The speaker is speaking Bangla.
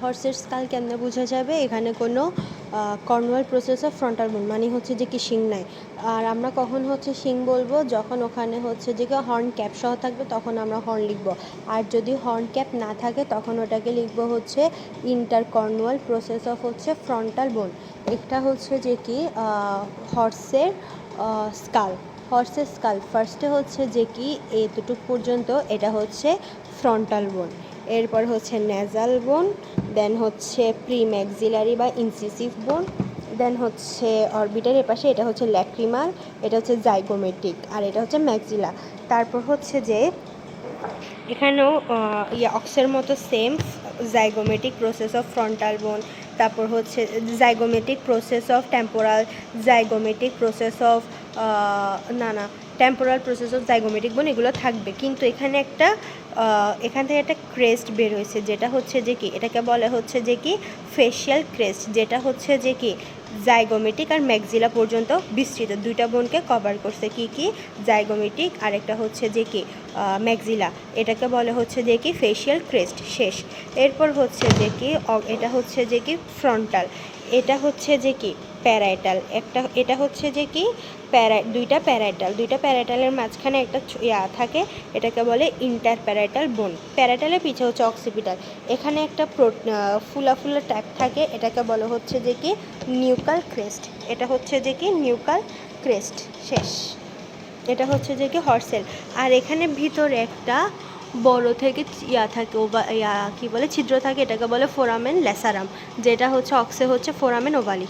হর্সের স্কাল কেমনে বোঝা যাবে? এখানে কোনো কর্নুয়াল প্রসেস অফ ফ্রন্টাল বোন মানে হচ্ছে যে কি শিং নাই। আর আমরা কখন হচ্ছে শিং বলবো? যখন ওখানে হচ্ছে যে কি হর্ন ক্যাপ সহ থাকবে তখন আমরা হর্ন লিখব। আর যদি হর্ন ক্যাপ না থাকে তখন ওটাকে লিখব হচ্ছে ইন্টারকর্নুয়াল প্রসেস অফ হচ্ছে ফ্রন্টাল বোন। এটা হচ্ছে যে কি হর্সের স্কাল। হর্সের স্কাল ফার্স্টে হচ্ছে যে কি এতটুক পর্যন্ত এটা হচ্ছে ফ্রন্টাল বোন। এরপর হচ্ছে নেজাল বোন, দেন হচ্ছে প্রিম্যাক্সিলারি বা ইনসিসিভ বোন, দেন হচ্ছে অরবিটার এপাশে এটা হচ্ছে ল্যাক্রিমাল, এটা হচ্ছে জাইগোমেটিক, আর এটা হচ্ছে ম্যাক্সিলা। তারপর হচ্ছে যে এখানেও অক্সের মতো same zygomatic process of frontal বোন, তারপর হচ্ছে zygomatic process of temporal, zygomatic process of temporal process of zygomatic bone, এগুলো থাকবে। কিন্তু এখানে এখান থেকে একটা ক্রেস্ট বের হয়েছে, যেটা হচ্ছে যে কি এটাকে বলে হচ্ছে যে কি ফেশিয়াল ক্রেস্ট, যেটা হচ্ছে যে কি জাইগোমেটিক আর ম্যাক্সিলা পর্যন্ত বিস্তৃত, দুইটা বোনকে কভার করছে। কি জাইগোমেটিক আর একটা হচ্ছে যে কি ম্যাক্সিলা, এটাকে বলে হচ্ছে যে কি ফেশিয়াল ক্রেস্ট। শেষ। এরপর হচ্ছে যে কি এটা হচ্ছে যে কি ফ্রন্টাল, এটা হচ্ছে যে কি প্যারাইটাল, এটা হচ্ছে যে কি দুইটা প্যারাইটালের মাঝখানে একটা থাকে, এটাকে বলে ইন্টারপ্যারাইটাল বোন। প্যারাইটালের পিছে হচ্ছে অক্সিপিটাল, এখানে একটা ফুলা ট্যাগ থাকে, এটাকে বলা হচ্ছে যে কি নিউকাল ক্রেস্ট। এটা হচ্ছে যে কি নিউকাল ক্রেস্ট। শেষ। এটা হচ্ছে যে কি হর্সেল। আর এখানে ভিতরে একটা বড় থেকে থাকে কি বলে ছিদ্র থাকে, এটাকে বলে ফোরামেন ল্যাসারাম, যেটা হচ্ছে অক্সে হচ্ছে ফোরামেন ওভালি।